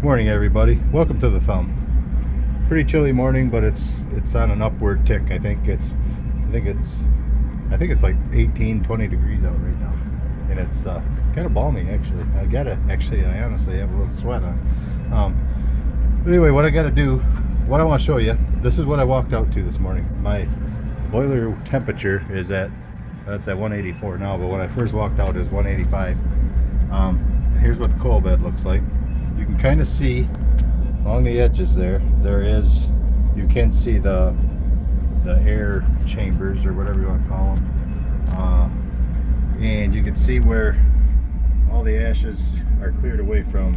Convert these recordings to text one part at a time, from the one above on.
Morning, everybody. Welcome to the Thumb. Pretty chilly morning, but it's on an upward tick. I think it's like 18-20 degrees out right now, and it's kind of balmy actually. I honestly have a little sweat on. But anyway, what I want to show you. This is what I walked out to this morning. My boiler temperature is that's at 184 now, but when I first walked out it was 185. Here's what the coal bed looks like. You can kind of see along the edges you can see the air chambers, or whatever you want to call them, and you can see where all the ashes are cleared away from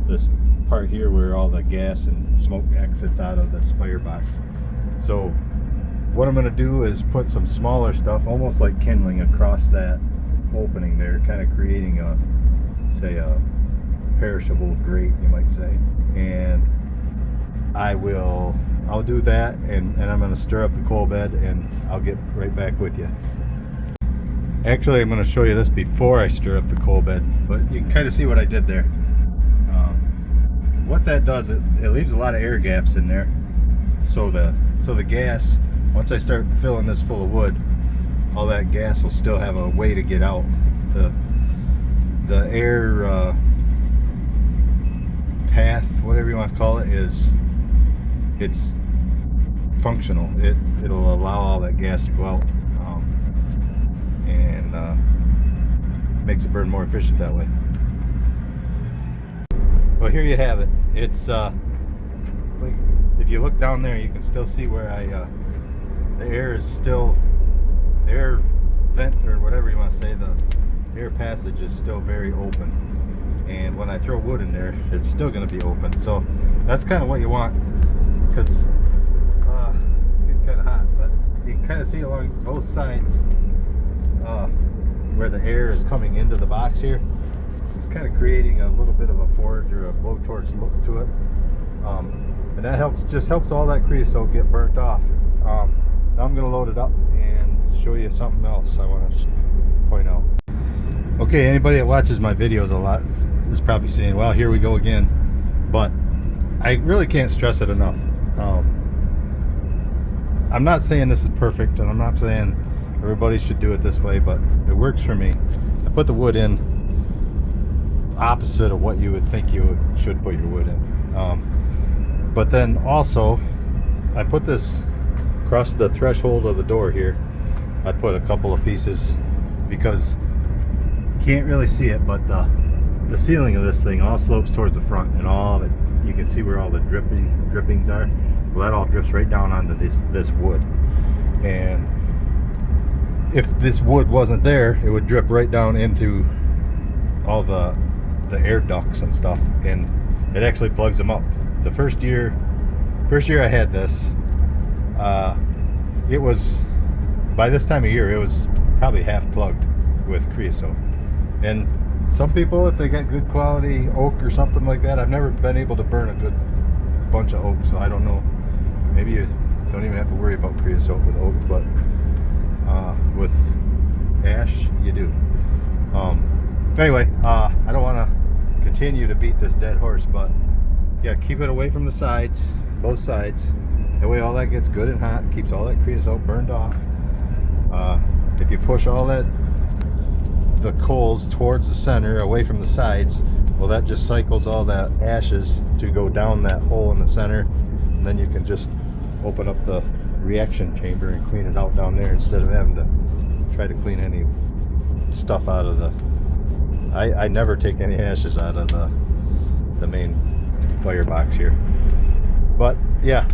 this part here where all the gas and smoke exits out of this firebox. So what I'm going to do is put some smaller stuff, almost like kindling, across that opening there, kind of creating a perishable grate, you might say. And I'll do that, and I'm going to stir up the coal bed, and I'll get right back with you. Actually, I'm going to show you this before I stir up the coal bed, but you can kind of see what I did there. What that does, it leaves a lot of air gaps in there, so the gas, once I start filling this full of wood, all that gas will still have a way to get out. The air path, whatever you want to call it, it's functional. It'll allow all that gas to go out, and makes it burn more efficient that way. Well, here you have it. It's like, if you look down there, you can still see where the air is still, the air vent, or whatever you want to say, the air passage is still very open. And when I throw wood in there, it's still going to be open. So that's kind of what you want, because it's getting kind of hot. But you can kind of see along both sides where the air is coming into the box here. It's kind of creating a little bit of a forge or a blowtorch look to it. And that just helps all that creosote get burnt off. Now I'm going to load it up and show you something else I want to point out. Okay, anybody that watches my videos a lot is probably saying, well, here we go again. But I really can't stress it enough. I'm not saying this is perfect, and I'm not saying everybody should do it this way, but it works for me. I put the wood in opposite of what you would think you should put your wood in. But then also, I put this across the threshold of the door here. I put a couple of pieces because you can't really see it, but the ceiling of this thing all slopes towards the front, and all of it, you can see where all the drippings are. Well, that all drips right down onto this wood, and if this wood wasn't there, it would drip right down into all the air ducts and stuff, and it actually plugs them up. The first year I had this, it was, by this time of year, it was probably half plugged with creosote. And some people, if they get good quality oak or something like that, I've never been able to burn a good bunch of oak, so I don't know. Maybe you don't even have to worry about creosote with oak, but with ash, you do. Anyway, I don't want to continue to beat this dead horse, but yeah, keep it away from the sides, both sides. That way all that gets good and hot, keeps all that creosote burned off. If you push the coals towards the center, away from the sides, well, that just cycles all that ashes to go down that hole in the center, and then you can just open up the reaction chamber and clean it out down there, instead of having to try to clean any stuff out of the... I never take any ashes out of the main firebox here. But yeah,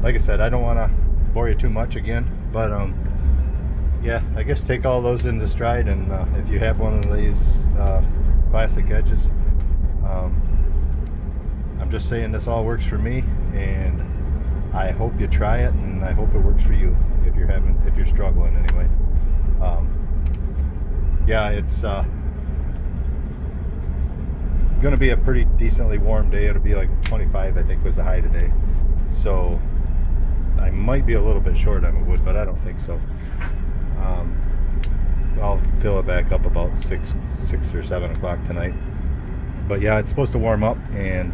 like I said, I don't want to bore you too much again, but yeah, I guess take all those into stride, and if you have one of these classic edges, I'm just saying this all works for me, and I hope you try it, and I hope it works for you if you're struggling anyway. Yeah, it's gonna be a pretty decently warm day. It'll be like 25, I think, was the high today. So I might be a little bit short on the wood, but I don't think so. I'll fill it back up about 6 or 7 o'clock tonight. But yeah, it's supposed to warm up, and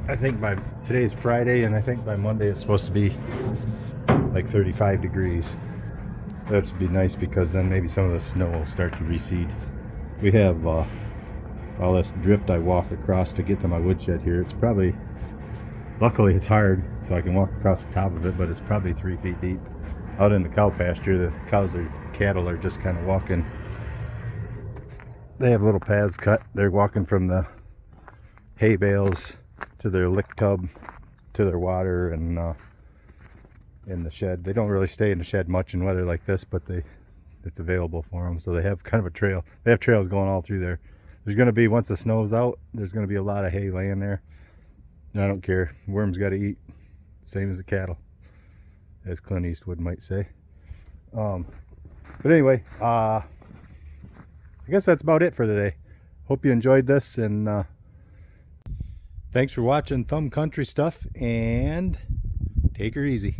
I think by today's Friday, and I think by Monday it's supposed to be like 35 degrees. That would be nice because then maybe some of the snow will start to recede. We have all this drift I walk across to get to my woodshed here. It's probably, luckily it's hard so I can walk across the top of it, but it's probably 3 feet deep. Out in the cow pasture, the cows or cattle are just kind of walking. They have little paths cut. They're walking from the hay bales to their lick tub to their water and in the shed. They don't really stay in the shed much in weather like this, but it's available for them, so they have kind of a trail. They have trails going all through there. There's going to be, once the snow's out, there's going to be a lot of hay laying there. And I don't care. Worms got to eat, same as the cattle, as Clint Eastwood might say. But anyway, I guess that's about it for today. Hope you enjoyed this, and thanks for watching Thumb Country Stuff, and take her easy.